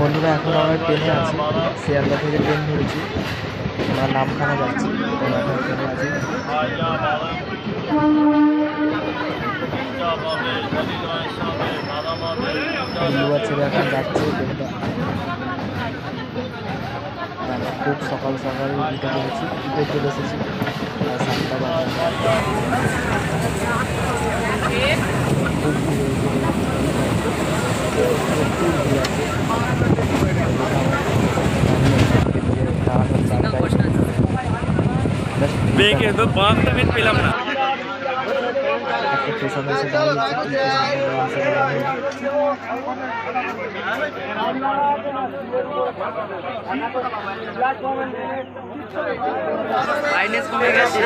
বন্ধুরা এখন আমরা ট্রেনে আছি, শিয়ালদা থেকে ট্রেন ধরেছি, আমরা নামখানা যাচ্ছি। তোমরা এখন ট্রেনে আছি, যুবা ছেড়ে এখন যাচ্ছে ট্রেনটা। খুব সকাল সকাল উঠে পড়েছি, উঠে চলে এসেছি আর 7টা বাজে। খুব ভিড় প্রচুর ভিড় আছে। বেঁকে তো 5 মিনিট পেলাম না। একটা স্টেশন এসে দাঁড়িয়েছি, ব্রাইটনেস কমে গেছে।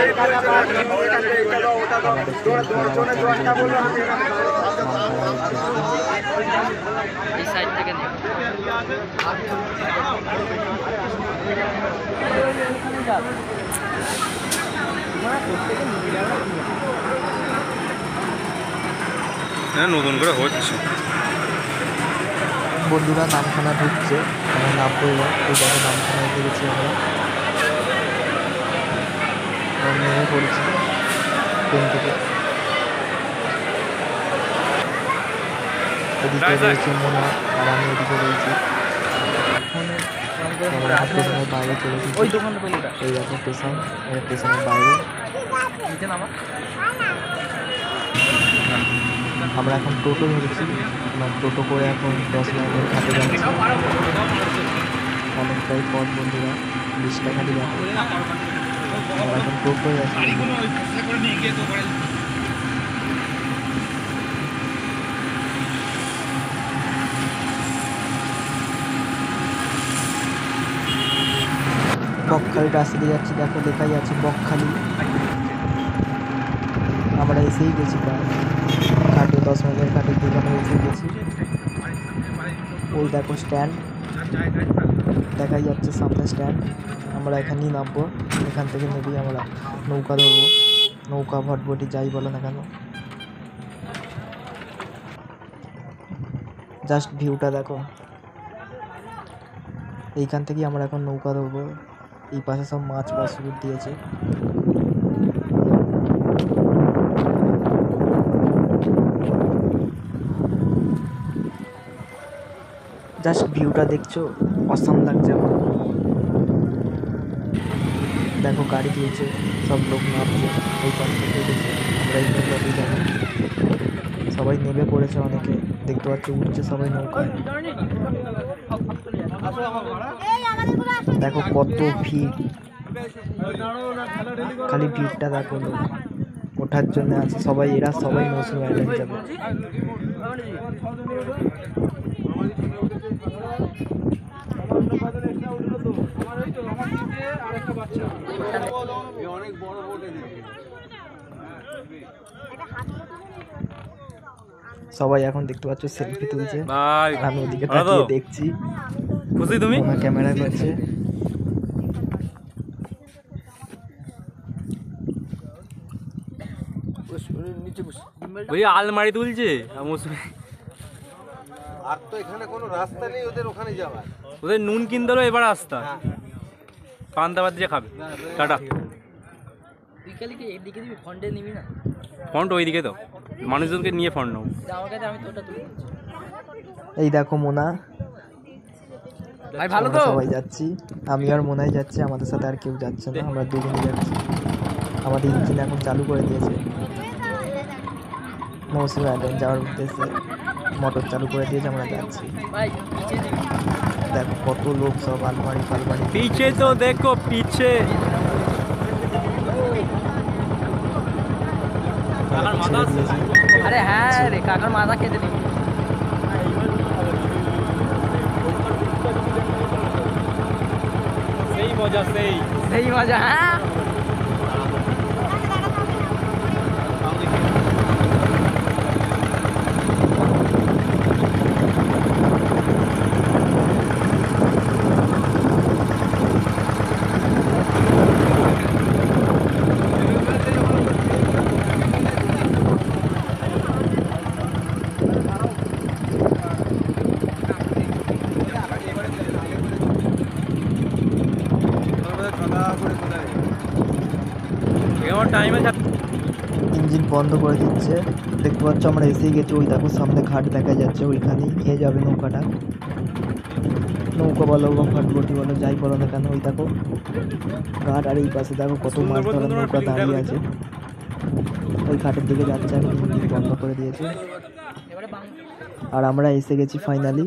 এই সাইড থেকে নিও। নতুন করে হচ্ছে। বন্ধুরা নামখানা ঢুকছে, আমরা নামবো এবার। এই দেখো নামখানায় ঢুকেছি আমরা, নেমে পড়েছি ট্রেন থেকে। এদিকে রয়েছে মোনা আর আমি এদিকে রয়েছি। স্টেশনের বাইরে চলে এসেছি। এই দেখো স্টেশন, স্টেশনের বাইরে আমরা এখন টোটো ধরেছি। আমরা টোটো করে এখন 10 মিনিটের ঘাটে যাচ্ছি। অনেকটাই পথ বন্ধুরা, 20 টাকা দিয়ে আমরা এখন টোটোয় আছি। বকখালি রাস্তা দিয়ে যাচ্ছি, দেখো দেখাই যাচ্ছে বকখালি। আমরা এসেই গেছি প্রায় ঘাটে, 10 মিনিটের ঘাটে দোকানে এসে গেছি। ওই দেখো স্ট্যান্ড দেখাই যাচ্ছে, সামনে স্ট্যান্ড। আমরা এখানেই নামবো, এখান থেকে নেবেই আমরা নৌকা ধরবো, নৌকা ভটভটি যাই বলো না কেন। জাস্ট ভিউটা দেখো, এইখান থেকেই আমরা এখন নৌকা ধরবো। এই পাশে সব মাছ পাশ দিয়েছে। জাস্ট ভিউটা দেখছো, অসাম লাগছে আমার। দেখো গাড়ি দিয়েছে, সব লোক নামছে ওই পাশ থেকে দেখে। আমরা এই নৌকাতেই যাবো, সবাই নেমে পড়েছে, অনেকে দেখতে পাচ্ছি উঠছে সবাই নৌকায়। দেখো কত ভিড়, খালি ভিড়টা দেখো, ওঠার জন্য আছে সবাই। এরা সবাই মৌসুমী আইল্যান্ড যাবে। সবাই এখন দেখতে পাচ্ছ সেলফি তুলছে, আমি ওদিকে তাকিয়ে দেখছি। খুশি তুমি? ক্যামেরা করছে। ওই আলমারি তুলছে। আর তো এখানে কোনো রাস্তা নেই ওদের ওখানে যাওয়ার। ওদের নুন কিনতে হলো এবার রাস্তা, পান্তা দিয়ে খাবে। টাটা। বিকালে কি এদিকে দিবি, ফন্টে নিবি না? ফন্ট ওইদিকে তো, মানুষজনকে নিয়ে ফন্ট নাও। আমার কাছে আমি তোটা তুলে দিচ্ছি। এই দেখো মোনা, ভাই ভালো তো? সবাই যাচ্ছি, আমি আর মোনাই যাচ্ছি, আমাদের সাথে আর কেউ যাচ্ছে না, আমরা দুজনে যাচ্ছি। আমাদের ইঞ্জিন এখন চালু করে দিয়েছে, মৌসুমী আইল্যান্ড যাওয়ার উদ্দেশ্যে মোটর চালু করে দিয়েছে, আমরা যাচ্ছি। দেখো কত লোক, সব আলমারি ফালমারি। পিছে তো দেখো, পিছে আরে হ্যাঁ রে, কাকার মাথা কেটে দিবি। সেই মজা, সেই মজা। হ্যাঁ টাইমে ইঞ্জিন বন্ধ করে দিচ্ছে। দেখতে পাচ্ছ আমরা এসেই গেছি। ওই দেখো সামনে ঘাট দেখা যাচ্ছে, ওইখানে নিয়ে যাবে নৌকাটা। নৌকা বলো বা ফাটবটি বলো, যাই বলো না কেন, ওই দেখো ঘাট। আর এই পাশে দেখো কত মাছ ধরার নৌকা দাঁড়িয়ে আছে। ওই ঘাটের দিকে যাচ্ছে, এখন ইঞ্জিন বন্ধ করে দিয়েছে। আর আমরা এসে গেছি ফাইনালি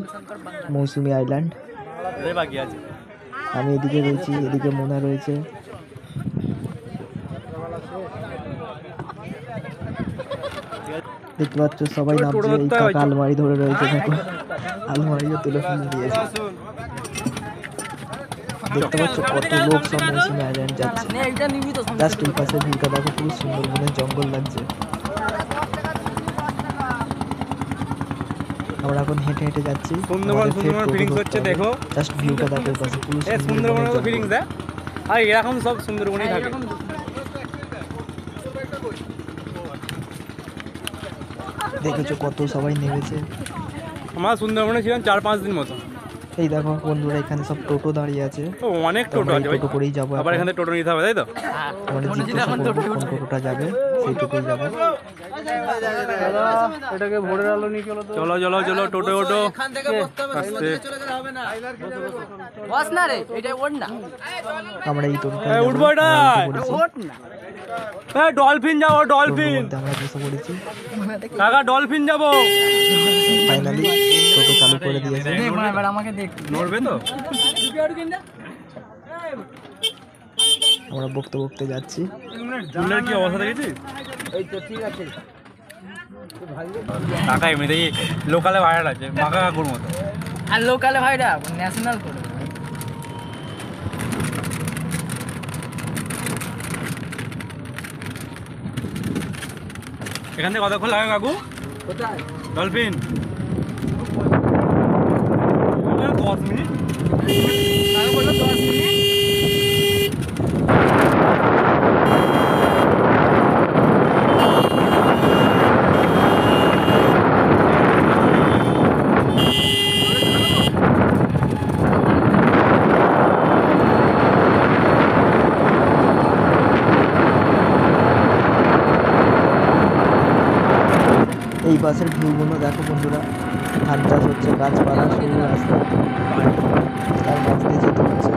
মৌসুমী আইল্যান্ড। বাকি আছে। আমি এদিকে রয়েছি, এদিকে মোনা রয়েছে। দেখতে পাচ্ছ সবাই নামছে। এই কাকা আলমারি ধরে রয়েছে, দেখো আলমারিও তুলে ফেলে দিয়েছে। দেখতে পাচ্ছ কত লোক সব মৌসুমী আইল্যান্ড যাচ্ছে। জাস্ট এই পাশে ভিউটা দেখো, খুব সুন্দরবনের জঙ্গল লাগছে। আমরা এখন হেঁটে হেঁটে যাচ্ছি। সুন্দরবন ফিলিংস হচ্ছে, দেখো জাস্ট ভিউটা দেখো এই পাশে, পুরো সুন্দরবনের মতো ফিলিংস দেয়। আর এরকম সব সুন্দরবনেই থাকে। দেখেছো কত সবাই নেমেছে। আমরা সুন্দরবনে ছিলাম 4-5 দিন মতো। এই দেখো বন্ধুরা, এখানে সব টোটো দাঁড়িয়ে আছে। তো অনেক টোটো আছে, টোটো করেই যাবো। আবার এখানে টোটো নিতে হবে, তাই তো? মানে জিজ্ঞাসা করবো কোন টোটোটা যাবে, সেই টোটোই যাবে। এটাকে ভোরের আলো নিয়ে চলো তো। চলো চলো চলো, টোটো ওটো। আমরা এই টোটোটা উঠবো এটাই। ডলফিন যাবো, ডলফিন। আমরা বসে পড়েছি। কাকা ডলফিন যাবো। ফাইনালি টোটো চালু করে দিয়েছে। নড়বে তো? আমরা বকতে বকতে যাচ্ছি। চুলের কি অবস্থা দেখেছিস? কাকা এমনিতেই লোকালে ভাইরাল আছে, মাকা কাকুর মতো। আর লোকালে ভাইরা ন্যাশনাল করে। এখান থেকে কতক্ষণ লাগে কাকু? কোথায়? Dolphin 10 minute. আমি বললাম 10 মিনিট। এই বাসের ভিউগুলো দেখো বন্ধুরা, ধান চাষ হচ্ছে, গাছপালা, সরু রাস্তা, তার মাছ দিয়ে যেতে হচ্ছে।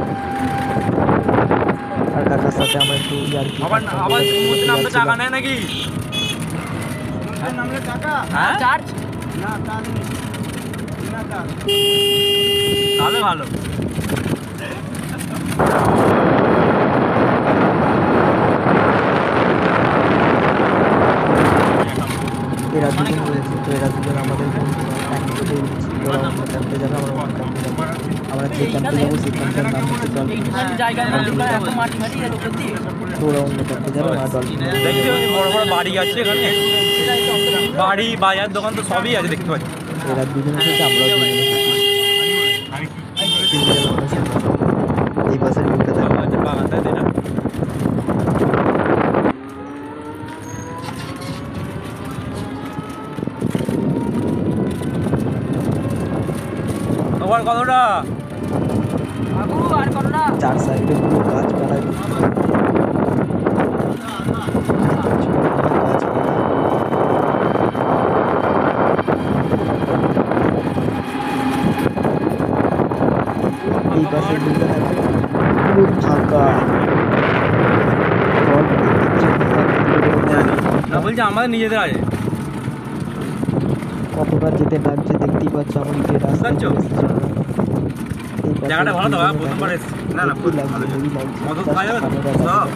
আর কাকার সাথে আমরা একটু ইয়ার্কি আবার সমুদ্রে নামতে টাকা নেয় নাকি? হ্যাঁ? চার্জ ভালো ভালো। এরা দুজন রয়েছে, তো এরা দুজন আমাদের ওরা অন্য ক্যাম্পে যাবে, আমরা অন্য ক্যাম্পে যাবো। আমরা যে ক্যাম্পে যাবো সেই ক্যাম্পের নাম হচ্ছে ডলফিন। তো ওরা অন্য ক্যাম্পে যাবে, আমরা ডলফিন। দেখতে পাচ্ছি বড় বড় বাড়ি আছে এখানে, বাড়ি বাজার দোকান তো সবই আছে দেখতে পাচ্ছি। এরা দুজন এসেছে, আমরাও দুজন এসেছি। এই বাসের ভিউটা দেখো। বাগান তাই না? তোমার কতটা? আর করো না। চার সাইডে পুরো গাছপালা, এই পাশের ভিউটা দেখো, পুরো ফাঁকা। না বলছি আমাদের নিজেদের আছে। কতবার যেতে লাগছে দেখতেই পাচ্ছ। আমার যে রাস্তা বুঝতে পারছো? জায়গাটা ভালো তো, প্রথমবার এসেছি। না না কি লাগছে, হেভি লাগছে। মদ খাওয়া যাবে তো? সব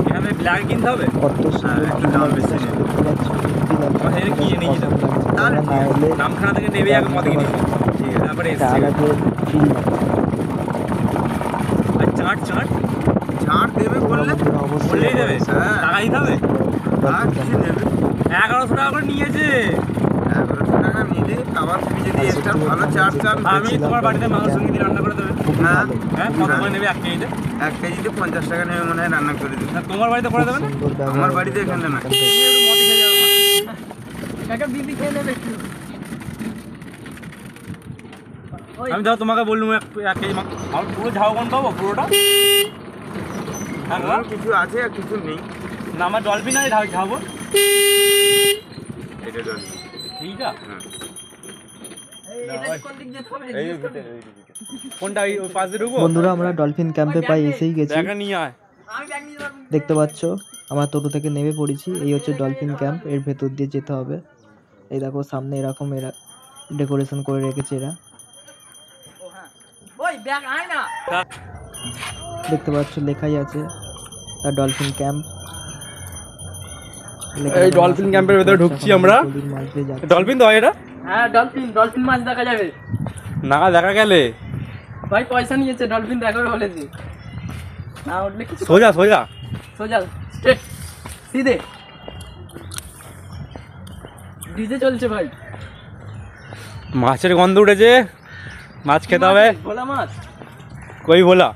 এখানে ব্ল্যাক কিনতে হবে। কত সুন্দর একটু দাম বেশি নেই। দেখতে পাচ্ছ, হেভি লাগছে। আমার হেরে কিনে নিয়ে যেতাম। তোমরা না এলে নামখানা থেকে নেবে আগে মদ কিনে নিয়ে। ঠিক আছে, তারপরে একটা এসছি। আলাদা ফিল। আর চাট চাট ছাড় দেবে বললে বললেই দেবে? টাকা দিতে হবে? আর কিছু নেবে 1100 টাকা করে নিয়েছে। 1100 টাকা নিলে আবার তুমি যদি এক্সট্রা ভালো চার্জ চান, আমি তোমার বাড়িতে মাংস সঙ্গে দিয়ে রান্না করে দেবে। না হ্যাঁ, কত করে নেবে 1 কেজিতে? 1 কেজিতে 50 টাকা নেবে মনে হয়, রান্না করে দেবে। না, তোমার বাড়িতে করে দেবে না? আমার বাড়িতে এখানে না। তুমি একটু মদ খেয়ে যাবে। কাকা বিপি খেয়ে নেবে একটু। আমি ধরো তোমাকে বললুম 1 কেজি মাংস, আমার পুরো ঝাউবন পাবো পুরোটা? হ্যাঁ, আমার কিছু আছে আর কিছু নেই। না আমার ডলফিন আছে ঝাবো এটা জল ঠিক আছে কোন দিক যেতে হবে এই ভিতরে কোনটা ওই পাশে ঢুকবো বন্ধুরা আমরা ডলফিন ক্যাম্পে প্রায় এসেই গেছি। দেখা নিয়ে আয় আমি ব্যাগ নিয়ে যাবো। দেখতে পাচ্ছ আমরা টোটো থেকে নেমে পড়েছি। এই হচ্ছে ডলফিন ক্যাম্প, এর ভেতর দিয়ে যেতে হবে। এই দেখো সামনে এরকম এরা ডেকোরেশন করে রেখেছে এরা। ওই ব্যাগ আয় না। দেখতে পাচ্ছ লেখাই আছে দ্য ডলফিন ক্যাম্প। এই ডলফিন ক্যাম্পের ভেতরে ঢুকছি আমরা। ডলফিন তো হয় এটা? হ্যাঁ ডলফিন মাছ দেখা যাবে। না দেখা গেলে ভাই পয়সা নিয়েছে, ডলফিন দেখাবে বলেছে। না উঠলে কিছু সোজা সোজা সোজা স্ট্রেট সিধে। ডিজে চলছে ভাই। মাছের গন্ধ উঠেছে, মাছ খেতে হবে। ভোলা মাছ কই ভোলা?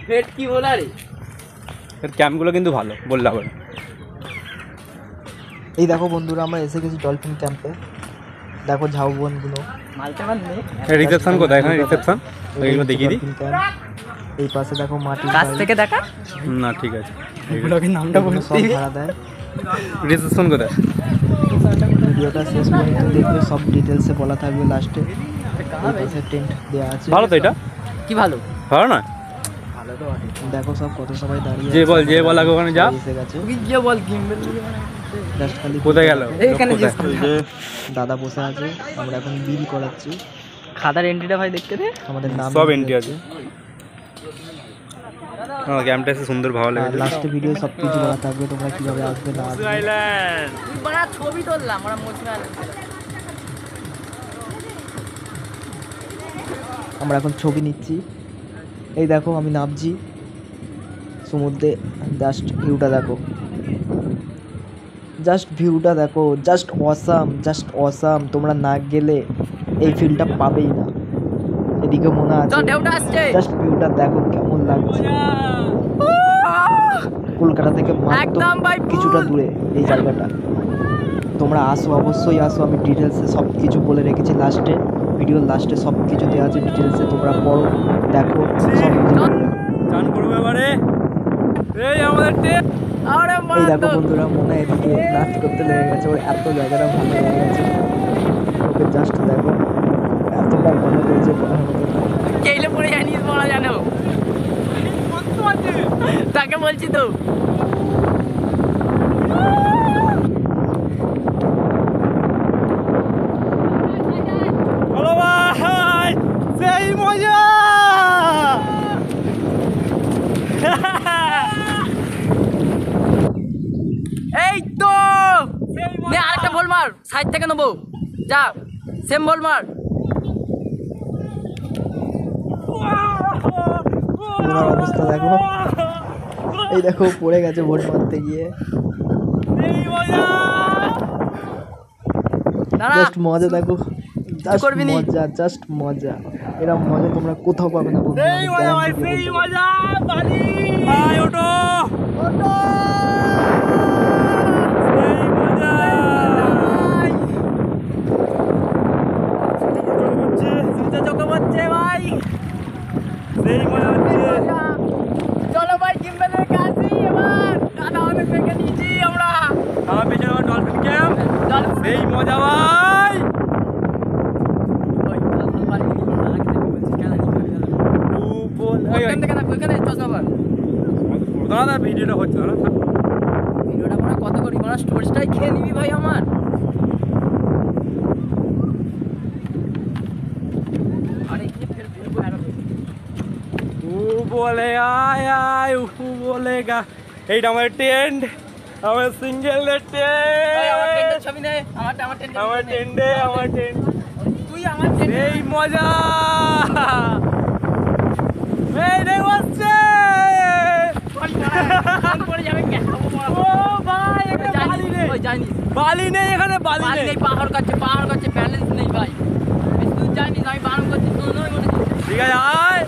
ভেট কি ভোলা রে? এর ক্যাম্পগুলো কিন্তু ভালো বললে হবে না। এই দেখো বন্ধুরা আমরা এসে গেছি ডলফিন ক্যাম্পে। দেখো ঝাউবনগুলো। মালটা বাদ নেই। রিসেপশন কোথায়? এখানে রিসেপশন এইগুলো দেখিয়ে দিই। Dolphin camp. এই পাশে দেখো মাটির কাছ বাড়ি। থেকে দেখা না ঠিক আছে। ব্লগের নামটা এগুলো বলতে সব ভাড়া দেয়। রিসেপশন কোথায়? ভিডিওটা শেষ পর্যন্ত দেখবে, সব ডিটেলসে বলা থাকবে লাস্টে। এই পাশে টেন্ট দেওয়া আছে। ভালো তো এটা? কি ভালো? ভালো না? ভালো তো বটে। দেখো সব কত সবাই দাঁড়িয়ে যে আছে। বল যে বল আগে ওখানে যা। এসে গেছে তুই গিয়ে বল গিম্বেল জাস্ট খালি কোথায় গেল? এইখানে জিজ্ঞেস কর। দাদা বসে আছে, আমরা এখন বিল করাচ্ছি। খাতার এন্ট্রিটা ভাই দেখতে দে। আমাদের নাম সব এন্ট্রি আছে। ক্যাম্পটা এসে সুন্দর ভালো লেগেছে। লাস্টে ভিডিও সব কিছু বলা থাকবে, তোমরা কিভাবে আসবে না আসবে। আইল্যান্ড তুই বড় ছবি তুললাম আমরা মৌসুমী আইল্যান্ড। আমরা এখন ছবি নিচ্ছি। এই দেখো আমি নামছি সমুদ্রে। জাস্ট ভিউটা দেখো, জাস্ট ভিউটা দেখো, জাস্ট অসাম, জাস্ট অসাম। তোমরা না গেলে এই ফিলটা পাবেই না। এদিকে মনে আছে, চল ঢেউটা আসছে। জাস্ট ভিউটা দেখো কেমন লাগছে। কলকাতা থেকে মাত্র একদম ভাই কিছুটা দূরে এই জায়গাটা। তোমরা আসো, অবশ্যই আসো। আমি ডিটেলসে সব কিছু বলে রেখেছি লাস্টে, ভিডিওর লাস্টে সব কিছু দেওয়া আছে ডিটেলসে। তোমরা পড়ো, দেখো সব কিছু। চান করবে এবারে। এই আমাদের টেপ। আরে এই দেখো বন্ধুরা মনে এদিকে নাচ করতে লেগে গেছে। ওর এত জায়গাটা ভালো লেগে গেছে ওকে। জাস্ট দেখো এতটা ভালো করেছে বলার মতো না। কেইলে পড়ে জানিস বলা জানো তাকে বলছি তো। হ্যালো ভাই, সেই মজা। এই তো নে আরেকটা বল মার, সাইড থেকে নেবো। যা সেম বল মার। ওনার অবস্থা দেখো। এই দেখো পড়ে গেছে ভোট মারতে গিয়ে। দাঁড়া জাস্ট মজা দেখো, জাস্ট করবি নি? মজা, জাস্ট মজা। এরকম মজা তোমরা কোথাও পাবে না বন্ধু। আমি guarantee দিয়ে বলতে পারি। ভাই ওঠো। চলো ভাই গিম্বেলের কাছে এবার। দাদা অনেক দেখে নিয়েছি আমরা। আমার পেছনে আমার ডলফিন ক্যাম্প। চল সেই মজা ভাই। ওইখান থেকে না ওইখানে চশমা পার। দাদা ভিডিওটা হচ্ছে না। ভিডিওটা মনে কত করি মানে স্টোরেজটাই খেয়ে নিবি ভাই আমার। আরে কি ফের ফেলবো আর ও বলে আয় আয় ও বলেগা। এইটা আমার টেন্ট, আমার সিঙ্গেল ভাই আমার টেন্ট। টেন্ডের ছবি নে। আমার টেন্ডের আমার টেন্টে আমার টেন্ট। তুই আমার টেন্ডের এই মজা। এই রে বসছে। পড়ে যাবে কেন? ও ভাই এখানে বালি নেই। ওই জানিস বালি নেই এখানে, বালি পানি নেই। নেই, পাহাড় কাছে ব্যালেন্স নেই ভাই। তুই জানিস আমি বারণ করছি ঠিক আছে আয়।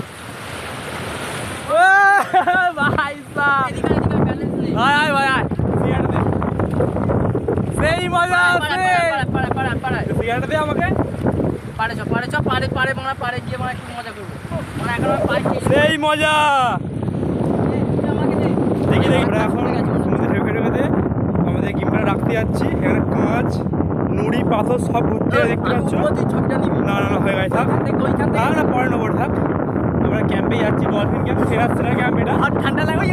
ও ভাই সাহ। এদিকে ব্যালেন্স নেই। আয় আয় ভাই আয়। সিগারেট দে। সেই মজা আছে। সিগারেট দে আমাকে। পারে পারে গিয়ে মানে একটু মজা করবো। মানে এখন আমি পাই সেই মজা। আমাকে দে। দেখি কি দেখি আমরা এখন সমুদ্রে ঢেকে ঢেকে আমাদের গিম্পটা রাখতে যাচ্ছি। এখানে কাঁচ নুড়ি পাথর সব ঘুরতে দেখতে পাচ্ছ। না না না হয়ে গেছে, থাক থাক না পরে নেবো, থাক। আমরা ক্যাম্পে যাচ্ছি, ডলফিন ক্যাম্প, সেরা সেরা ক্যাম্প এটা। ঠান্ডা লাগবে।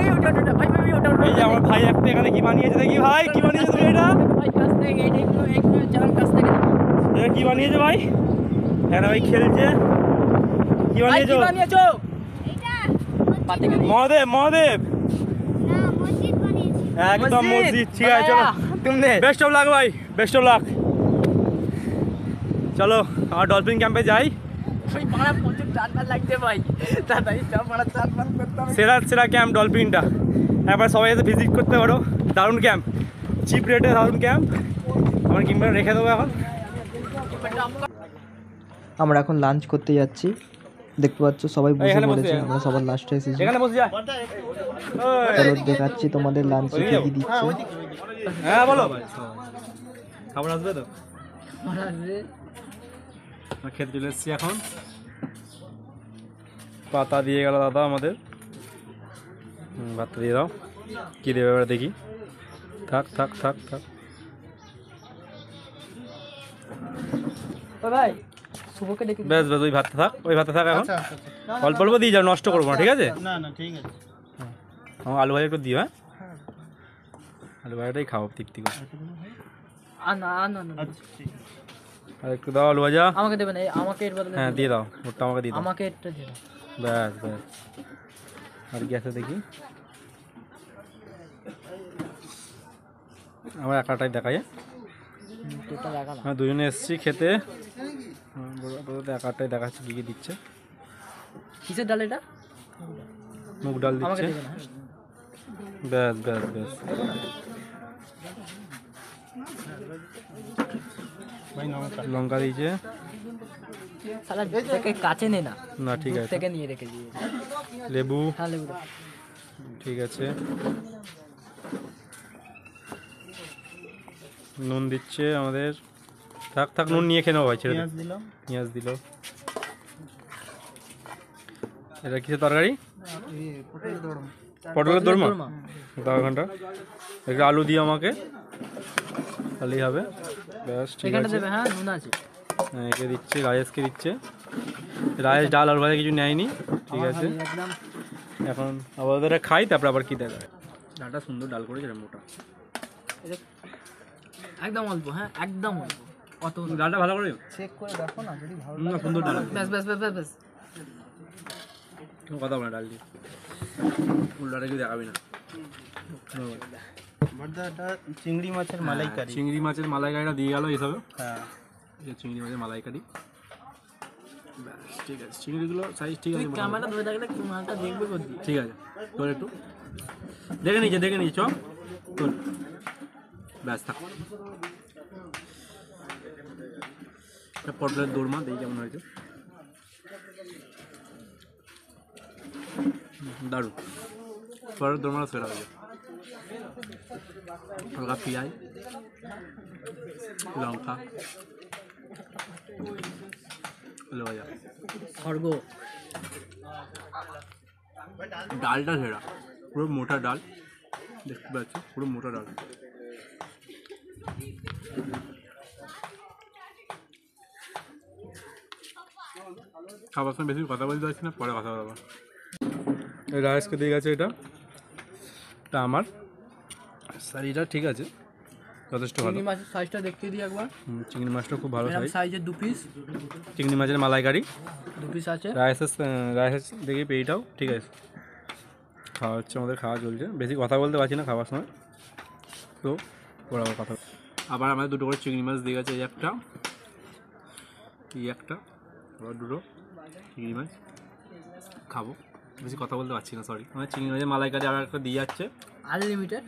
এই যে আমার ভাই একটা এখানে কি বানিয়েছে দেখি ভাই, কি বানিয়েছে তুমি এটা? এটা কি বানিয়েছে ভাই? এখানে ভাই খেলছে, কি বানিয়েছো? মহাদেব মহাদেব একদম মসজিদ। ঠিক আছে চলো, বেস্ট অফ লাক ভাই, বেস্ট অফ লাক। চলো আমার ডলফিন ক্যাম্পে যাই। সেরা সেরা ক্যাম্প ডলফিনটা, একবার সবাই এসে ভিজিট করতে পারো। দারুণ ক্যাম্প, চিপ রেটে দারুণ ক্যাম্প। আমার কিংবা রেখে দেবো এখন। আমরা এখন লাঞ্চ করতে যাচ্ছি, দেখতে পাচ্ছ সবাই বসে এখানে বসে পড়েছে, যা। আমরা সবার লাস্টে এসেছি। এখানে বসে যা। চলো দেখাচ্ছি তোমাদের লাঞ্চে কি কি দিচ্ছে। হ্যাঁ বলো, খাবার আসবে তো? খেতে চলে এসেছি এখন। পাতা দিয়ে গেল দাদা আমাদের, ভাতটা দিয়ে দাও। কি দেবে এবার দেখি, থাক থাক থাক থাক। বেশ বেশ, ওই ভাতটা থাক, ওই ভাতটা থাক এখন। অল্প অল্প দিয়ে যাও, নষ্ট করবো না, ঠিক আছে? না না ঠিক আছে। আমার আলু ভাজা একটু দিও। হ্যাঁ আলু ভাজাটাই খাও তৃপ্তি করে। আর একটু দাও আলু ভাজা। আমাকে দেবেন, আমাকে এর বদলে হ্যাঁ দিয়ে দাও, ওটা আমাকে দিয়ে দাও। আমাকে এটা দিয়ে দাও। ব্যাস ব্যাস। আর গ্যাসে দেখি, আমার একাটাই দেখাই। তোটা দেখালাম। হ্যাঁ দুজনে এসেছি খেতে, একাটাই দেখাচ্ছি কী কী দিচ্ছে। কিসের ডাল এটা? মুগ ডাল আমাকে দিচ্ছে। দেবেন। হ্যাঁ ব্যাস ব্যাস ব্যাস। লঙ্কা দিয়েছে। শালা থেকে কাছে নে না, না ঠিক দূর আছে। থেকে নিয়ে রেখে দিয়ে। লেবু হ্যাঁ লেবু দাও। ঠিক আছে। নুন দিচ্ছে আমাদের, থাক থাক নুন নিয়ে খেয়ে নেবো ভাই, ছেড়ে দিলাম। পেঁয়াজ দিল। এটা কিসের তরকারি? পটলের দোরমা। দাও ঘন্টা একটু আলু দিয়ে আমাকে, তাহলেই হবে। ব্যাস ঠিক এখানটা আছে। দেবে। হ্যাঁ নুন আছে। হ্যাঁ একে দিচ্ছে, রাজেশকে দিচ্ছে। রাজেশ ডাল আর ভাজা কিছু নেয়নি, ঠিক আছে। একদম এখন আবার খাই, তারপর আবার কি দেখায়। ডালটা সুন্দর ডাল করেছে, মোটা। একদম অল্প। হ্যাঁ একদম অল্প। অত ডালটা ভালো করে চেক করে দেখো না, যদি ভালো না, সুন্দর ডাল। ব্যাস ব্যাস ব্যাস ব্যাস ব্যাস। কোনো কথা বলে ডাল দিয়ে উল্টাটা কিছু দেখাবি না। এটা চিংড়ি মাছের মালাইকারি। চিংড়ি মাছের মালাইকারিটা দিয়ে গেল এইসবে। হ্যাঁ এই চিংড়ি মাছের মালাইকারি। ব্যাস ঠিক আছে, চিংড়িগুলো সাইজ ঠিক আছে। ক্যামেরা ধরে থাকলে মালটা দেখবে কোন দিকে। ঠিক আছে, তোর একটু দেখে নিয়েছে চ তোর। ব্যাস থাক। পটলের দোরমা দেখি কেমন হয়েছে। দারুণ, পটলের দোরমাটা সেরা হয়েছে। হালকা পেঁয়াজ, লঙ্কা, আলু ভাজা, স্বর্গ। ডালটা সেরা, পুরো মোটা ডাল দেখতে পাচ্ছি, পুরো মোটা ডাল। খাবার সময় বেশি কথা বলতে পারছি না, পরে কথা বলবো। রাইসকে দিয়ে গেছে এটা, এটা আমার শাড়িটা ঠিক আছে, যথেষ্ট ভালো। চিংড়ি মাছের সাইজটা দেখতে দিই একবার। চিংড়ি মাছটা খুব ভালো সাইজ। সাইজের 2 পিস। চিংড়ি মাছের মালাইকারি 2 পিস আছে। রাইস দেখি পেয়েটাও ঠিক আছে। খাওয়া হচ্ছে, আমাদের খাওয়া চলছে। বেশি কথা বলতে পারছি না খাওয়ার সময়, তো ওরা কথা। আবার আমাদের দুটো করে চিংড়ি মাছ দিয়ে গেছে। এই একটা, আবার দুটো চিংড়ি মাছ খাবো। বেশি কথা বলতে পারছি না, সরি। আমাদের চিংড়ি মাছের মালাইকারি আবার একটা দিয়ে যাচ্ছে। আনলিমিটেড,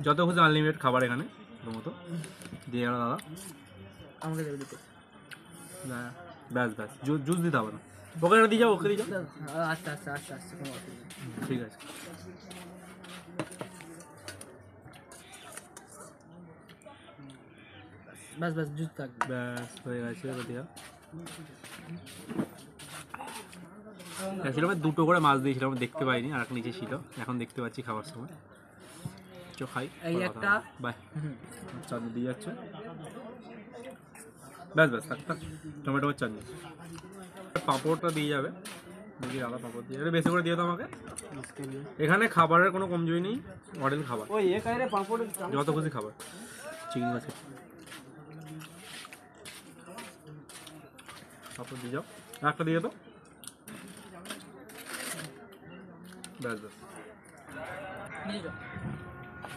যত খুশি আনলিমিটেড খাবার এখানে মতো দিয়ে গেল দাদা। আমাকে দেবে দিতে। ব্যাস ব্যাস, জুস দিতে হবে না, ওকে দিয়ে যাও, ওকে দিয়ে যাও। আচ্ছা আচ্ছা আচ্ছা আচ্ছা, কোনো অসুবিধা নেই। ঠিক আছে। ব্যাস ব্যাস জুস থাকবে। ব্যাস হয়ে গেছে। দিয়া অ্যাকচুয়ালি আমি দুটো করে মাছ দিয়েছিলাম, দেখতে পাইনি, আর একটা নিচে ছিল, এখন দেখতে পাচ্ছি খাবার সময়। চো খাই, এই একটা বাই। চাটনি দিয়ে যাচ্ছে, ব্যাস ব্যাস, থাক থাক। টমেটো চাটনি, পাঁপড়টা দিয়ে যাবে, দেখি দাদা পাঁপড় দিয়ে যাবে, বেশি করে দিয়ে দাও আমাকে। এখানে খাবারের কোনো কমজোরি নেই, হোটেল খাবার, যত খুশি খাবার। চিকেন আছে, পাঁপড় দিয়ে যাও, একটা দিয়ে দাও, ব্যাস ব্যাস।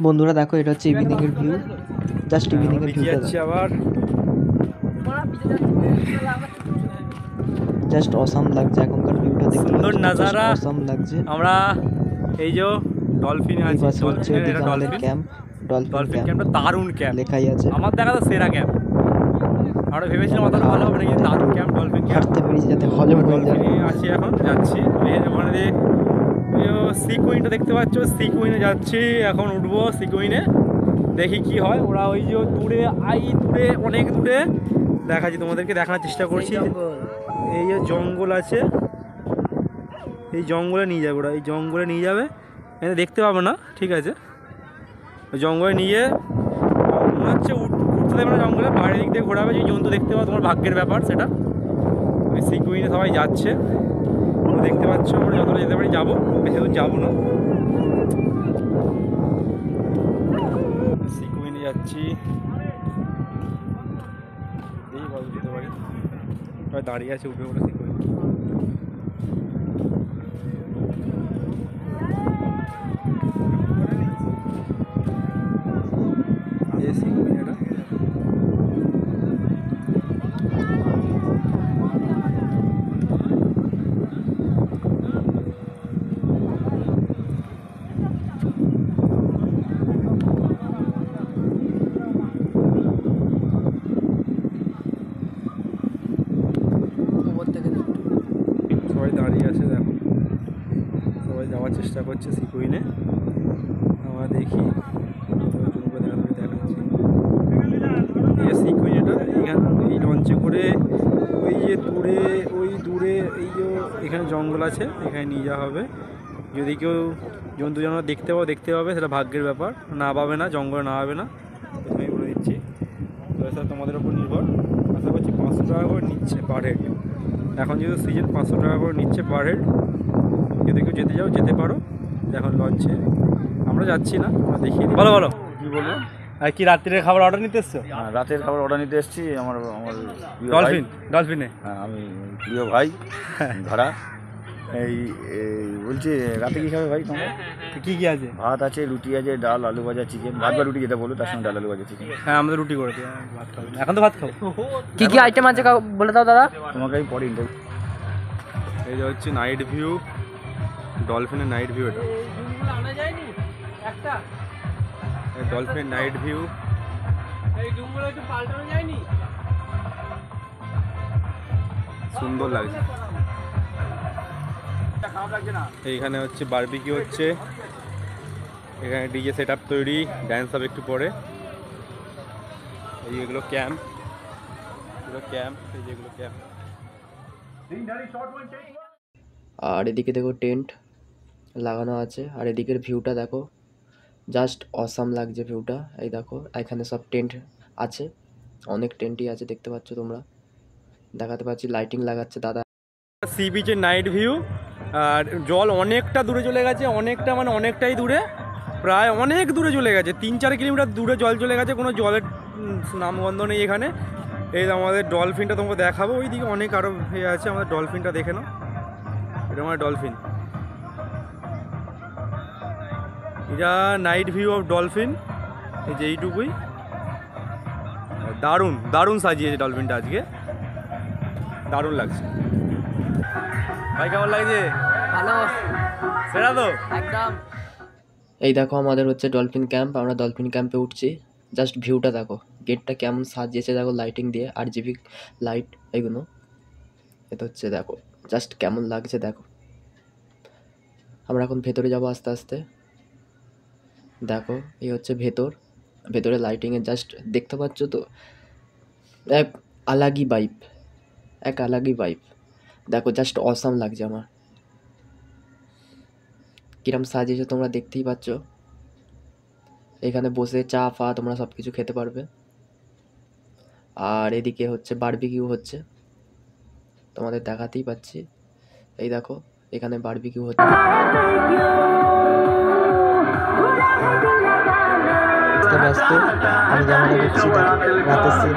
বন্ধুরা দেখো, এটা হচ্ছে ইভিনিং এর ভিউ, জাস্ট ইভিনিং এর নিচে ভিউটা যাচ্ছি আবার, জাস্ট অসাম লাগছে এখনকার ভিউটা দেখতে, সুন্দর নাজারা, অসাম লাগছে। আমরা এই যে ডলফিন এই আছে, পাশে হচ্ছে ডলফিন, ওদিকে এটা আমাদের ডলফিন, ক্যাম্প, ডলফিন ডলফিন ক্যাম্পটা দারুণ ক্যাম্প, লেখাই আছে। আমার দেখা তো সেরা ক্যাম্প। আমরা ভেবেছিলাম অতটা ভালো হবে না, কিন্তু দারুণ ক্যাম্প, ডলফিন ক্যাম্প। হাঁটতে পেরেছি যাতে হজম হয়ে যায়। ডলফিনে আছি এখন, যাচ্ছি ওখানে দিয়ে সি কুইনটা দেখতে পাচ্ছ, সি কুইনে যাচ্ছি এখন, উঠবো সি কুইনে, দেখি কি হয়। ওরা ওই যে দূরে, দূরে, অনেক দূরে দেখাচ্ছি তোমাদেরকে, দেখানোর চেষ্টা করছি। এই যে জঙ্গল আছে, এই জঙ্গলে নিয়ে যাবে ওরা, এই জঙ্গলে নিয়ে যাবে, এখানে দেখতে পাবে না, ঠিক আছে। ওই জঙ্গলে নিয়ে মনে হচ্ছে উঠতে দেবে না জঙ্গলে, বাইরের দিক দিয়ে ঘোরাবে, যে জন্তু দেখতে পাবো, তোমার ভাগ্যের ব্যাপার সেটা। ওই সি কুইনে সবাই যাচ্ছে, দেখতে পাচ্ছ। আমরা যতটা যেতে পারি যাবো, বেশি দূর যাবো না। সি কুইনে যাচ্ছি, এই কত যেতে পারি, সবাই দাঁড়িয়ে আছে, উঠে ওটা সি কুইন। এই সি কুইন এটা, সবাই দাঁড়িয়ে আছে, দেখো সবাই যাওয়ার চেষ্টা করছে সি কুইনে। আমরা দেখি, দেখাচ্ছি এই সি কুইন এটা, এখানে এই লঞ্চে করে ওই যে দূরে, ওই দূরে এই যে এখানে জঙ্গল আছে, এখানে নিয়ে যাওয়া হবে। যদি কেউ জন্তু জানোয়ার দেখতে পাবে, সেটা ভাগ্যের ব্যাপার, না পাবে না, জঙ্গলে না পাবে না, প্রথমেই বলে দিচ্ছি। তো স্যার তোমাদের ওপর নির্ভর, আশা করছি 500 টাকা করে নিচ্ছে পার হেড, এখন যেহেতু সিজন 500 টাকা করে নিচ্ছে পার হেড। যদি কেউ যেতে চাও যেতে পারো, এখন লঞ্চে আমরা যাচ্ছি না, আমরা দেখিয়ে দিই। বলো বলো, কি বলবো? আর কি রাত্রির খাবার অর্ডার নিতে এসছো? হ্যাঁ, রাতের খাবার অর্ডার নিতে এসেছি। আমার আমার প্রিয় ভাই। ডলফিনে হ্যাঁ, আমি প্রিয় ভাই ধরা। এই বলছি রাতে কী খাবে ভাই তোমরা? কি কি আছে? ভাত আছে, রুটি আছে, ডাল, আলু ভাজা, চিকেন। ভাত বা রুটি যেটা বলো, তার সঙ্গে ডাল, আলু ভাজা, চিকেন। হ্যাঁ, আমাদের রুটি করেছি, ভাত খাবো না। এখন তো ভাত খাবো। কি কি আইটেম আছে বলে দাও দাদা। তোমাকে আমি পরে ইন্টারভিউ। এই যে হচ্ছে নাইট ভিউ, ডলফিনের নাইট ভিউ, এটা ডলফিনের নাইট ভিউ। সুন্দর লাগছে। এইখানে হচ্ছে বারবিকিউ হচ্ছে, এখানে ডিজে সেট আপ তৈরি, ড্যান্স হবে একটু পরে। এই এগুলো ক্যাম্প, এই যেগুলো ক্যাম্প। আর এদিকে দেখো টেন্ট লাগানো আছে, আর এদিকের ভিউটা দেখো, জাস্ট অসাম লাগছে ভিউটা। এই দেখো এখানে সব টেন্ট আছে, অনেক টেন্টই আছে, দেখতে পাচ্ছ তোমরা, দেখাতে পাচ্ছি, লাইটিং লাগাচ্ছে দাদা। সি বিচের নাইট ভিউ, আর জল অনেকটা দূরে চলে গেছে, অনেকটা মানে অনেকটাই দূরে, প্রায় অনেক দূরে চলে গেছে, 3-4 কিলোমিটার দূরে জল চলে গেছে, কোনো জলের নামগন্ধ নেই এখানে। এই আমাদের ডলফিনটা তোমাকে দেখাবো, ওইদিকে অনেক আরও ইয়ে আছে, আমাদের ডলফিনটা দেখে নাও, এটা আমার ডলফিন, এটা নাইট ভিউ অফ ডলফিন। এই যে এইটুকুই, দারুণ দারুণ সাজিয়েছে ডলফিনটা আজকে, দারুণ লাগছে। ভাই কেমন লাগছে? ভালো, সেটা তো একদম। এই দেখো আমাদের হচ্ছে ডলফিন ক্যাম্প, আমরা ডলফিন ক্যাম্পে উঠছি, জাস্ট ভিউটা দেখো, গেটটা কেমন সাজিয়েছে দেখো, লাইটিং দিয়ে, RGB লাইট এইগুলো, এটা হচ্ছে দেখো জাস্ট কেমন লাগছে দেখো। আমরা এখন ভেতরে যাব আস্তে আস্তে, দেখো এই হচ্ছে ভেতরে লাইটিংয়ে জাস্ট দেখতে পাচ্ছ তো, এক আলাগই ভাইব, দেখো জাস্ট অসাম লাগছে আমার। কিরম সাজিয়েছে তোমরা দেখতেই পাচ্ছ। এখানে বসে চা ফা তোমরা সব কিছু খেতে পারবে। আর এদিকে হচ্ছে বারবিকিউ হচ্ছে, তোমাদের দেখাতেই পাচ্ছি। এই দেখো এখানে বারবিকিউ হচ্ছে। ব্যস্ত আমি জানালা করছি রাতের সিন।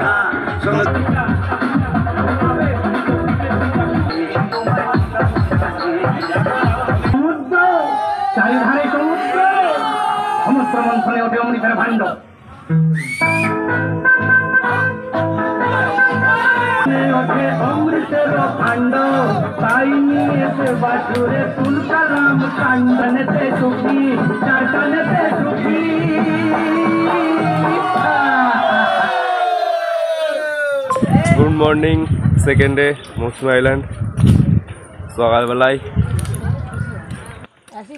চারিধারে সমুদ্র, সমস্ত মন্থনে ওঠে অমৃতের ভাণ্ড। ওঠে অমৃতের ভাণ্ড, তাই নিয়েছে বাছুরে তুলকালাম কাণ্ডনেতে সুখী, চাটানেতে সুখী। গুড মর্নিং, সেকেন্ড ডে মৌসুমী আইল্যান্ড। সকালবেলায়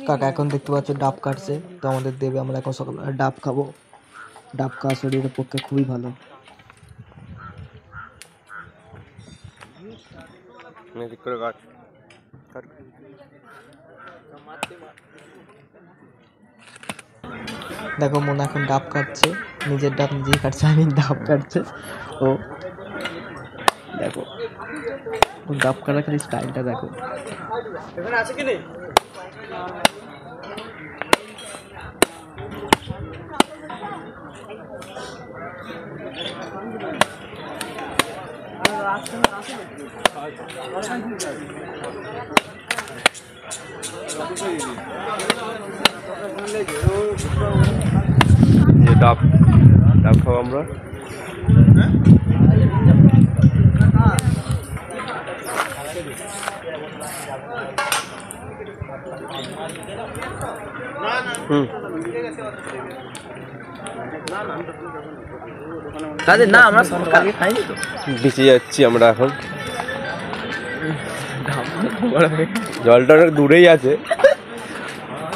কাকা এখন দেখতে পাচ্ছ ডাব কাটছে, তো আমাদের দেবে। আমরা এখন সকালবেলা ডাব খাবো। ডাব খাওয়া শরীরের পক্ষে খুবই ভালো। ঠিক করে কাট। দেখো মনে এখন ডাব কাটছে, নিজের ডাব নিজেই কাটছে, আমি ডাব কাটছে ও। দেখো ও ডাব কাটার খালি স্টাইলটা দেখো। যে ডাব খাবো আমরা। না আমরা কালকে খাইনি তো। বেঁচে যাচ্ছি আমরা এখন। জলটা অনেক দূরেই আছে,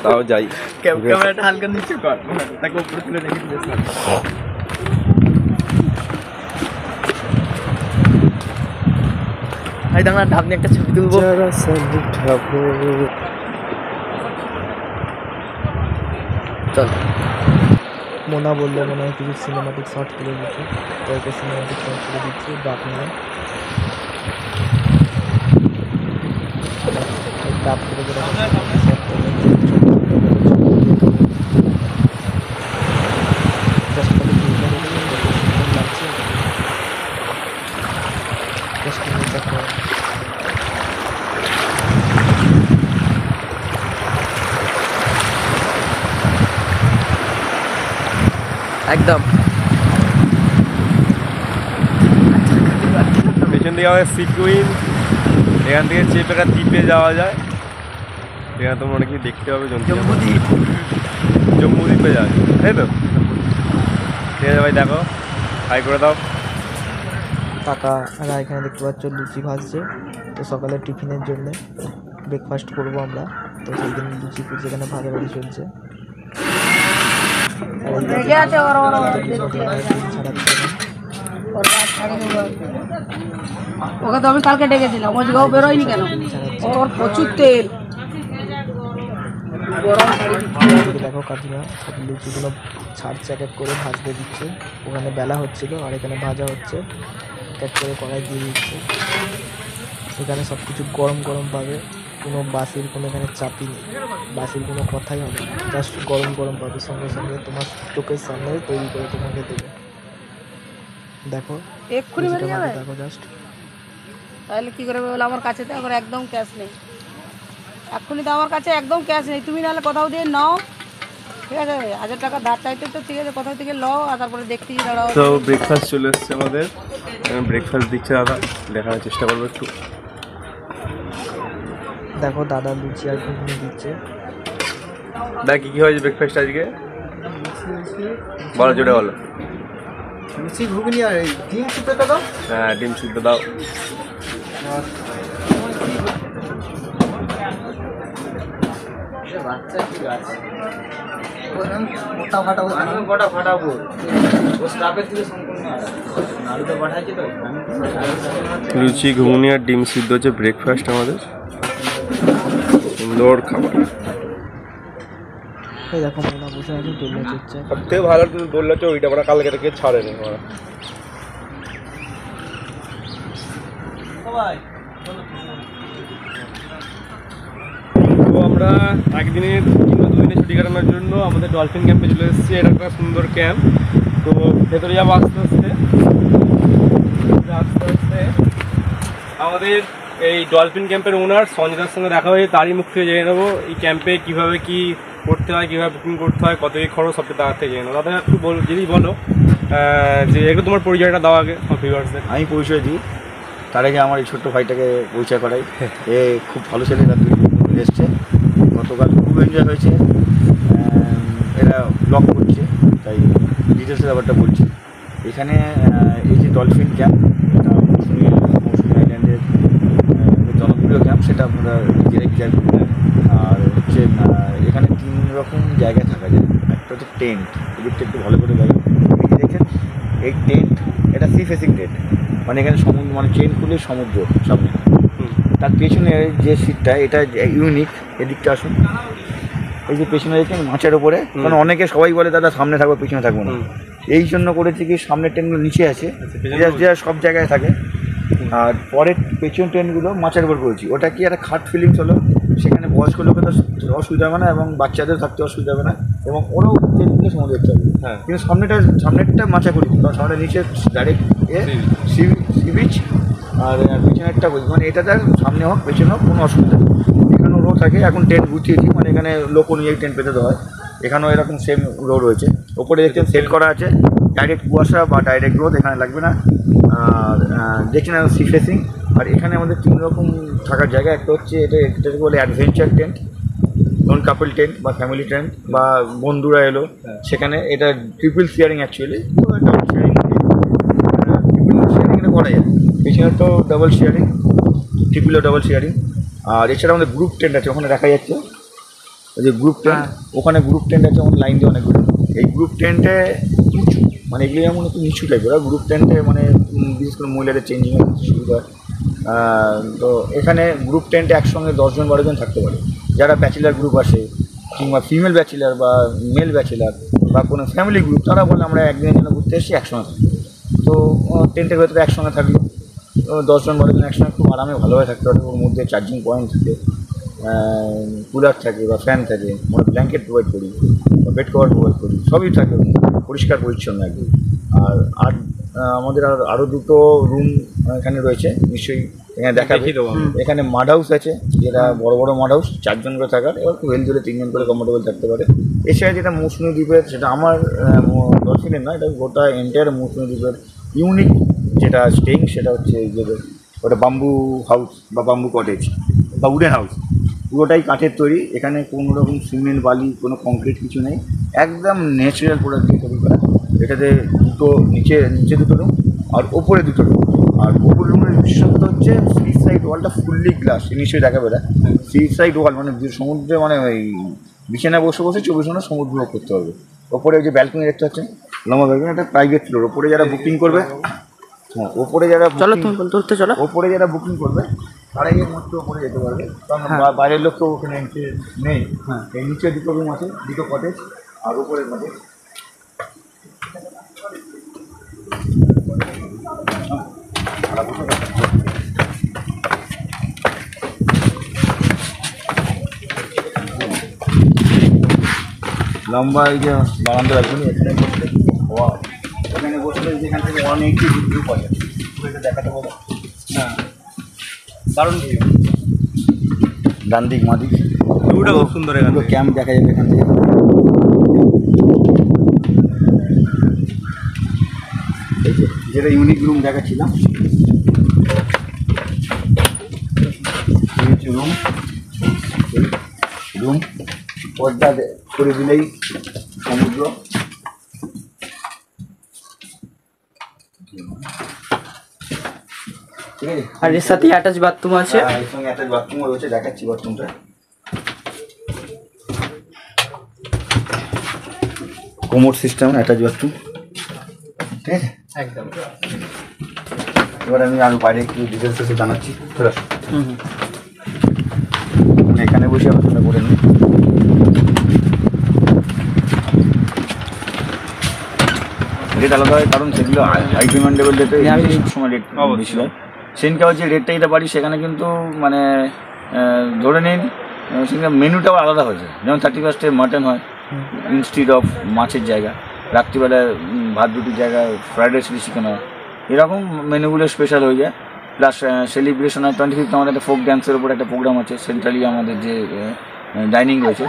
তাও যাই। ক্যামেরাটা হালকা নিচে কর, তাকে উপরে তুলে রেখে দিয়েছি। ভাই দাঁড়া, ঢাপ নিয়ে একটা ছবি তুলবো। চল। মোনা বললো মনে হয় কিছু সিনেমাটিক শর্ট তুলে দিচ্ছে, তো একটা সিনেমাটিক শর্ট তুলে দিচ্ছি ডাব নিয়ে। ডাব করে একদম পেছন দিকে আমাদের সিকুইন, এখান থেকে চেপে একটা দ্বীপে যাওয়া যায়। এখানে তোমরা অনেক কিছু দেখতে পাবে। জম্মুদ্বীপে যাবে, তাই তো? ঠিক আছে ভাই, দেখো হাই করে দাও। কাকা আর এখানে দেখতে পাচ্ছ লুচি ভাজছে, তো সকালে টিফিনের জন্য ব্রেকফাস্ট করবো আমরা। তো সেই দিন লুচি ফুচি এখানে ভাজাভাজি চলছে। ওকে তো আমি কালকে ডেকেছিলাম, আজকেও বেরোয়নি কেন? ওর প্রচুর তেল। দেখো কাকিমা সব লুচিগুলো ছাড়ছে, এক এক করে ভাজতে দিচ্ছে। ওখানে বেলা হচ্ছিল আর এখানে ভাজা হচ্ছে, এক এক করে কড়াই দিয়ে দিচ্ছে। এখানে সব কিছু গরম গরম পাবে, কোনো বাসির কোনো এখানে চাপই নেই, বাসির কোনো কথাই হবে না। জাস্ট গরম গরম পাবে, সঙ্গে সঙ্গে তোমার চোখের সামনে তৈরি করে তোমাকে দেবে। দেখো এক্ষুনি বেরিয়ে যাবে। দেখো জাস্ট তাহলে কি করে বলে, আমার কাছে তো এখন একদম ক্যাশ নেই। এক্ষুনি তো আমার কাছে একদম ক্যাশ নেই। তুমি নাহলে কোথাও দিয়ে নাও, ঠিক আছে? 1000 টাকা ধার চাইতে তো ঠিক আছে, কোথাও থেকে নাও আর তারপরে দেখতেই দাঁড়াও। তো ব্রেকফাস্ট চলে এসছে আমাদের। ব্রেকফাস্ট দিচ্ছে দাদা, দেখানোর চেষ্টা করবো একটু। দেখো দাদা লুচি আর ঘুগনি দিচ্ছে। দা কি হয়েছে ব্রেকফাস্ট আজকে? বলো, জোরে বলো। লুচি ঘুগনি আর ডিম সিদ্ধ দাও। হ্যাঁ, ডিম সিদ্ধ দাও। লুচি ঘুগনি আর ডিম সিদ্ধ হচ্ছে ব্রেকফাস্ট আমাদের। সুন্দর খাবার। এই দেখো মোনা বসে আছে, দোলনা চড়ছে। সবথেকে ভালো দোলনা হচ্ছে ওইটা, ওরা কালকে থেকে ছাড়েনি ওরা। তো আমরা একদিনের কিংবা 2 দিনের ছুটি কাটানোর জন্য আমাদের ডলফিন ক্যাম্পে চলে এসেছি। এটা একটা সুন্দর ক্যাম্প। তো ভেতরে যাবো আস্তে আস্তে আমাদের এই ডলফিন ক্যাম্পের ওনার সঞ্জিতার সঙ্গে দেখা হয়ে তারই মুখ থেকে জেনে নেবো এই ক্যাম্পে কীভাবে কী করতে হয়, কীভাবে বুকিং করতে হয়, কত কী খরচ, সবটা তার থেকে জেনে নেবো। দাদা একটু যদি বলো যে একটু তোমার পরিচয়টা দাও আগে ভিউয়ার্সদের। আমি পরিচয় দিই, তার আগে আমার এই ছোট্ট ভাইটাকে পরিচয় করাই। এ খুব ভালো ছেলে, এরা 2 দিন এসছে। গতকাল খুব এনজয় হয়েছে। এরা ব্লগ করছে, তাই ডিটেলসের ব্যাপারটা বলছি। এখানে এই যে ডলফিন ক্যাম্প, এটা মৌসুমী আইল্যান্ডের জনপ্রিয় ক্যাম্প, সেটা আপনারা ডিরেক্ট যাই করবেন। আর হচ্ছে এখানে 3 রকম জায়গায় থাকা যায়। একটা হচ্ছে টেন্ট, এদিকটা একটু ভালো করে দেখেন। দেখেন এই টেন্ট, এটা সি ফেসিং টেন্ট, মানে এখানে সমুদ্র, মানে চেন খুলে সমুদ্র সামনে। তার পেছনে যে সিটটা, এটা ইউনিক। এদিকটা আসুন, এই যে পেছনে দেখছেন মাছের ওপরে, কারণ অনেকে সবাই বলে দাদা সামনে থাকবো পেছনে থাকবো না, এই জন্য করেছি কি সামনের ট্রেনগুলো নিচে আছে, যেটা সব জায়গায় থাকে। আর পরের পেছন ট্রেনগুলো মাছের উপর করেছি। ওটা কি একটা খাট ফিলিংস হলো, সেখানে বয়স্ক লোকের অসুবিধা হবে না এবং বাচ্চাদের থাকতে অসুবিধা হবে না, এবং ওরাও ট্রেনগুলো সমুদ্র দেখতে হবে। কিন্তু সামনেরটা মাছা করি, কারণ সামনে নিচে ডাইরেক্ট সি বিচ, আর পেছনেরটা বলি, মানে এটা তার সামনে হোক পেছনে হোক কোনো অসুবিধা নেই। এখানেও রো থাকে, এখন টেন্ট গুছিয়েছি, মানে এখানে লোক অনুযায়ী টেন্ট পেতে দেওয়া হয়। এখানেও এরকম সেম রো রয়েছে। ওপরে দেখছেন সেট করা আছে, ডাইরেক্ট কুয়াশা বা ডাইরেক্ট রোদ এখানে লাগবে না। আর দেখছেন সি ফেসিং। আর এখানে আমাদের 3 রকম থাকার জায়গা। একটা হচ্ছে এটাকে বলে অ্যাডভেঞ্চার টেন্ট, ধরুন কাপল টেন্ট বা ফ্যামিলি টেন্ট বা বন্ধুরা এলো সেখানে। এটা ট্রিপল শেয়ারিং অ্যাকচুয়ালি, তো ডাবল শেয়ারিং, ট্রিপল শেয়ারিং এটা করা যায়। পেছনে তো ডাবল শেয়ারিং, ট্রিপলও ডাবল শেয়ারিং। আর এছাড়া আমাদের গ্রুপ টেন্ট আছে, ওখানে দেখা যাচ্ছে ওই যে গ্রুপ টেন্ট, ওখানে গ্রুপ টেন্ট আছে, ওখানে লাইন দিয়ে অনেকগুলো। এই গ্রুপ টেন্টে নিচু, মানে এগুলো যেমন একটু নিচু টাইপের। আর গ্রুপ টেন্টে মানে বিশেষ করে মহিলাদের চেঞ্জিংয়ের সুবিধা। তো এখানে গ্রুপ টেন্টে একসঙ্গে 10 জন 12 জন থাকতে পারে। যারা ব্যাচেলার গ্রুপ আসে, কিংবা ফিমেল ব্যাচেলার বা মেল ব্যাচেলার বা কোনো ফ্যামিলি গ্রুপ, তারা বলে আমরা একদিনের জন্য ঘুরতে এসেছি, একসঙ্গে থাকি। তো টেন্টের ভেতরে একসঙ্গে থাকলো 10 জন 12 জন একসঙ্গে খুব আরামে ভালোভাবে থাকতে পারে। ওর মধ্যে চার্জিং পয়েন্ট থাকে, কুলার থাকে বা ফ্যান থাকে, আমরা ব্ল্যাঙ্কেট প্রোভাইড করি বা বেড কভার প্রোভাইড করি, সবই থাকে, পরিষ্কার পরিচ্ছন্ন একদম। আর আমাদের আরও 2টো রুম এখানে রয়েছে, নিশ্চয়ই এখানে দেখাবে। এখানে মাড হাউস আছে, যেটা বড় বড় মাড হাউস, 4 জন করে থাকার, এবার খুব হেলদি হলে 3 জন করে কমফোর্টেবল থাকতে পারে। এছাড়া যেটা মৌসুমী দ্বীপের, সেটা আমার ডলফিনের নয়, এটা গোটা এন্টায়ার মৌসুমী দ্বীপের ইউনিক যেটা স্টেইং, সেটা হচ্ছে এই যে ওটা বাম্বু হাউস বা বাম্বু কটেজ বা উডেন হাউস, পুরোটাই কাঠের তৈরি। এখানে কোনো রকম সিমেন্ট বালি কোনো কংক্রিট কিছু নেই, একদম ন্যাচারাল প্রোডাক্ট দিয়ে তৈরি করা। এটাতে নিচে 2টো রুম আর ওপরে 2টো রুম। আর ওপর রুমের বিশেষত্ব হচ্ছে সি সাইড ওয়ালটা ফুললি গ্লাস, নিশ্চয়ই দেখাবে না। সি সাইড ওয়াল মানে সমুদ্রে, মানে ওই বিছানায় বসে বসে 24 ঘন্টা সমুদ্র করতে হবে। ওপরে যে ব্যালকনি দেখতে পাচ্ছেন, লম্বা ব্যালকনি, একটা প্রাইভেট ফ্লোর। ওপরে যারা বুকিং করবে, হ্যাঁ ওপরে যারা ওপরে যারা বুকিং করবে তারাই একমাত্র ওপরে যেতে পারবে, কারণ বাইরের লোক তো ওখানে এন্ট্রি নেই। এই নিচে 2টো রুম আছে, 2টো কটেজ আর উপরে কটেজ। লম্বা এই যে বারান্দা ব্যালকনি, এখানে বসলে এখানে বসলে যেখান থেকে 180 ডিগ্রি পাওয়া যায়, এটা দেখাতে পারো। হ্যাঁ, দারুণ ভিউ, ডান দিক মা দিক ভিউটা খুব সুন্দর। এখানে ক্যাম্প দেখা যাবে এখান থেকে। এই যে যেটা ইউনিক রুম দেখাচ্ছিলাম, রুম পর্দা করে দিলেই সমুদ্র। ঠিক আছে, আর এর সাথে অ্যাটাচ বাথরুম আছে। এর সঙ্গে অ্যাটাচ বাথরুমও রয়েছে, দেখাচ্ছি বাথরুমটা। কোমোড সিস্টেম, অ্যাটাচ বাথরুম, ঠিক আছে একদম। এবার আমি আরও বাইরে একটু ডিটেলস এসে জানাচ্ছি। এখানে বসে আলোচনা করে নিই। রেট আলাদা হয়, কারণ সেগুলো হাই ডিমান্ডেবল রেটে সময় রেট বেশি হয়। সেদিনকে যে রেটটা দিতে পারি সেখানে কিন্তু মানে ধরে নিন সেখানে মেনুটাও আলাদা হয়েছে। যেমন 31 মাটন হয় ইনস্টিড অফ মাছের জায়গা, রাত্রিবেলায় ভাত রুটির জায়গায় ফ্রাইড রাইস চিকেন হয়, এরকম মেনুগুলো স্পেশাল হয়ে যায়। প্লাস সেলিব্রেশন হয় 25 আমাদের একটা ফোক ড্যান্সের উপর একটা প্রোগ্রাম আছে সেন্ট্রালি আমাদের যে ডাইনিং রয়েছে,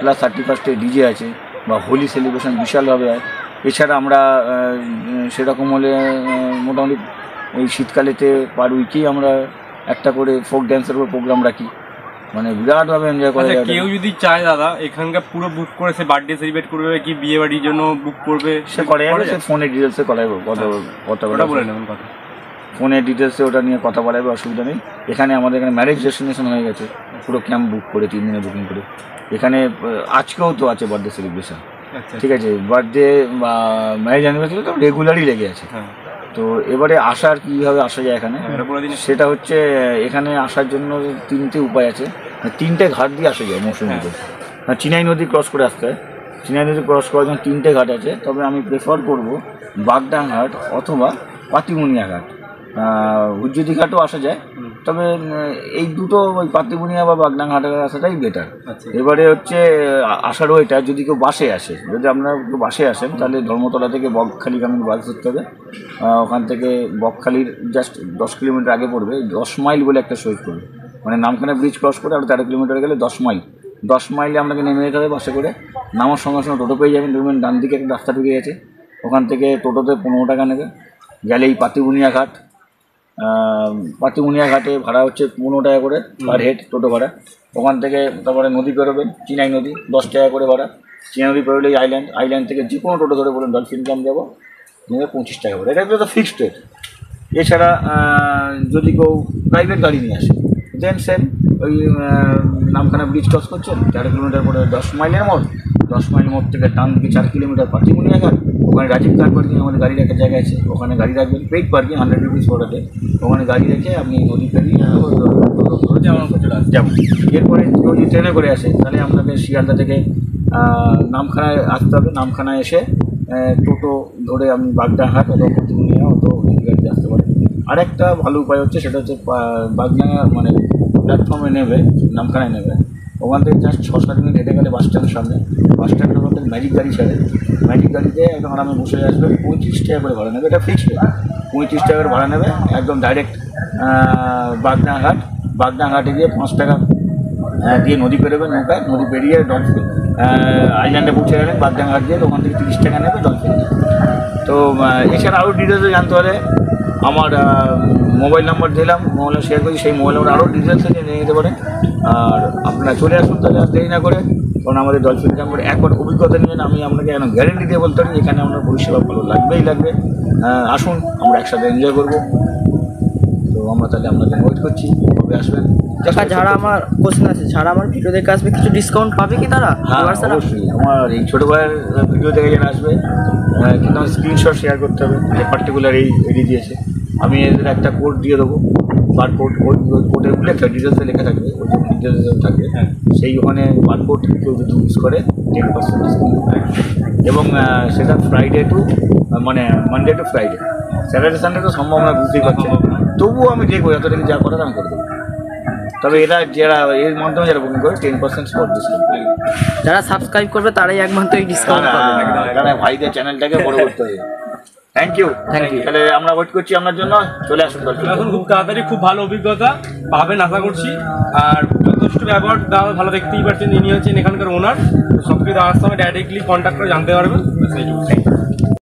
প্লাস 31 ডিজে আছে বা হোলি সেলিব্রেশন বিশালভাবে হয়। এছাড়া আমরা সেরকম হলে মোটামুটি ওই শীতকালেতে পার উইকেই আমরা একটা করে ফোক ড্যান্সের উপর প্রোগ্রাম রাখি, মানে বিরাটভাবে এনজয় করা যায়। কেউ যদি চায় দাদা এখানকার পুরো বুক করে সে বার্থডে সেলিব্রেট করবে কি বিয়ে বাড়ির জন্য বুক করবে, সে করে যাবে, সে ফোনের ডিটেলসে কথা বলে নেবেন কথা, ফোনের ডিটেলসে ওটা নিয়ে কথা বলাবে, অসুবিধা নেই। এখানে আমাদের এখানে ম্যারেজ ডেস্টিনেশন হয়ে গেছে, পুরো ক্যাম্প বুক করে 3 দিনে বুকিং করে। এখানে আজকেও তো আছে বার্থডে সেলিব্রেশন, ঠিক আছে, বার্থডে বা ম্যারেজ অ্যানিভার্সারি তো রেগুলারই লেগে আছে। তো এবারে আসার কীভাবে আসা যায় এখানে, সেটা হচ্ছে এখানে আসার জন্য 3টে উপায় আছে, 3টে ঘাট দিয়ে আসা যায় মৌসুমীতে। চিনাই নদী ক্রস করে আসতে হয়, চিনাই নদী ক্রস করার জন্য 3টে ঘাট আছে, তবে আমি প্রেফার করব বাগডাং ঘাট অথবা পাতিমুনিয়া ঘাট। হুজ্জুদি ঘাটও আসা যায়, তবে এই দুটো ওই পাতিমুনিয়া বা বাগডাং ঘাটে আসাটাই বেটার। এবারে হচ্ছে আসার ওইটা যদি কেউ বাসে আসে, যদি আপনারা কেউ বাসে আসেন তাহলে ধর্মতলা থেকে বকখালিগামী বাস ধরতে হবে। ওখান থেকে বকখালির জাস্ট 10 কিলোমিটার আগে পড়বে 10 মাইল বলে একটা শহীদ পড়বে, মানে নামখানা ব্রিজ ক্রস করে আরও 13 কিলোমিটার গেলে 10 মাইল। 10 মাইলে আপনাকে নেমে যেতে হবে বাসে করে। নামার সঙ্গে সঙ্গে টোটো পেয়ে যাবেন, দেখবেন ডান দিকে একটা রাস্তা ঢুকে গেছে, ওখান থেকে টোটোতে 15 টাকা নেবে। গেলে এই পাতিমুনিয়া ঘাট, পাতিমুনিয়া ঘাটে ভাড়া হচ্ছে 15 টাকা করে পার হেড টোটো ভাড়া। ওখান থেকে তারপরে নদী পেরোবেন, চিনাই নদী 10 টাকা করে ভাড়া। চিনাই নদী পেরোলেই আইল্যান্ড, আইল্যান্ড থেকে যে কোনো টোটো ধরে বলুন ডলফিন ক্যাম্প যাবো, নেবে 25 টাকা করে, এটা তো ফিক্সড রেট। এছাড়া যদি কেউ প্রাইভেট গাড়ি নিয়ে আসে দেন সেম ওই নামখানা ব্রিজ ক্রস করছেন 13 কিলোমিটার করে 10 মাইলের মোড়, 10 মাইল মোড় থেকে ডান দিকে 4 কিলোমিটার পাতিমুনিয়া ঘাট, ওখানে রাজীব কার পার্কিং আমাদের গাড়ি রাখার জায়গা আছে, ওখানে গাড়ি রাখবেন, paid parking 100 rupees per day, ওখানে গাড়ি রেখে আপনি নদী পেরিয়ে যেমন। এরপরে কেউ যদি ট্রেনে করে আসে তাহলে আপনাকে শিয়ালদা থেকে নামখানায় আসতে হবে, নামখানায় এসে টোটো ধরে আপনি বাগডাং ঘাট অথবা পাতিমুনিয়া অথবা গাড়িতে আসতে পারেন। আরেকটা ভালো উপায় হচ্ছে সেটা হচ্ছে বাগডাঙ্গা মানে প্ল্যাটফর্মে নেবে, নামখানায় নেবে, ওখান থেকে জাস্ট 6-7 মিনিট হেঁটে গেলে বাস স্ট্যান্ডের সামনে, বাস স্ট্যান্ডের ওখান থেকে ম্যাজিক গাড়ি ছাড়ে, ম্যাজিক গাড়িতে একদম আরামে বসে আসবে, 35 টাকা করে ভাড়া নেবে, এটা ফিক্সড 35 টাকা করে ভাড়া নেবে, একদম ডাইরেক্ট বাগডাং ঘাট। বাগডাং ঘাটে গিয়ে 5 টাকা দিয়ে নদী পেরোবেন নৌকায়, নদী পেরিয়ে ডলফিন আইল্যান্ডে পৌঁছে গেলেন বাগডাং ঘাট দিয়ে, ওখান থেকে 30 টাকা নেবে ডলফিন। তো এছাড়া আরও ডিটেলসে জানতে হলে আমার মোবাইল নাম্বার দিলাম, মোবাইল শেয়ার করি, সেই মোবাইল নাম্বার আরও ডিটেলসে নিয়ে নিতে পারেন। আর আপনারা চলে আসুন তাহলে আর দেরি না করে, কারণ আমাদের ডলফিন ক্যাম্পের একবার অভিজ্ঞতা নিয়ে আমি আপনাকে এখন গ্যারেন্টি দিয়ে বলতে পারি এখানে আপনার পরিষেবা ভালো লাগবেই লাগবে। আসুন আমরা একসাথে এনজয় করবো। তো আমরা তাহলে আপনাদের ওয়েট করছি, কবে আসবেন। যারা আমার কোশ্চেন আছে, যারা আমার ভিডিও দেখে আসবে কিছু ডিসকাউন্ট পাবে কি তারা? হ্যাঁ অবশ্যই, আমার এই ছোটো ভাইয়ের ভিডিও দেখে যারা আসবে কিন্তু আমার স্ক্রিনশট শেয়ার করতে হবে যে পার্টিকুলার এই এডি দিয়েছে, আমি এদের একটা কোড দিয়ে দেবো, বারকোড, ওই কোডের গুলো একটা ডিটেলসে লেখা থাকবে, ওই যে ডিটেলস থাকবে সেই ওখানে বারকোড কেউ যদি ইউজ করে 10% ডিসকাউন্ট, এবং সেটা ফ্রাইডে টু মানে Monday to Friday, Saturday Sunday তো সম্ভাবনা বুঝতেই পারছি, তবুও আমি দেখবো যতটুকু যা করার আমি করে দেবো। তবে এরা যারা এর মাধ্যমে যারা বুকিং করে 10% স্পট ডিসকাউন্ট, যারা সাবস্ক্রাইব করবে তারাই একমাত্র এই ডিসকাউন্ট পাবে। এখানে ভাইদের চ্যানেলটাকে বড় করতে হবে। Thank you. তাহলে আমরা ওয়েট করছি আপনার জন্য, চলে আসুন। এখন খুব তাড়াতাড়ি, খুব ভালো অভিজ্ঞতা পাবেন আশা করছি। আর যথেষ্ট ব্যবহার দাদা ভালো, দেখতেই পাচ্ছেন, ইনি হচ্ছেন এখানকার ওনার, সব কিছু দাদার সঙ্গে ডাইরেক্টলি কন্ট্যাক্ট করে জানতে পারবেন।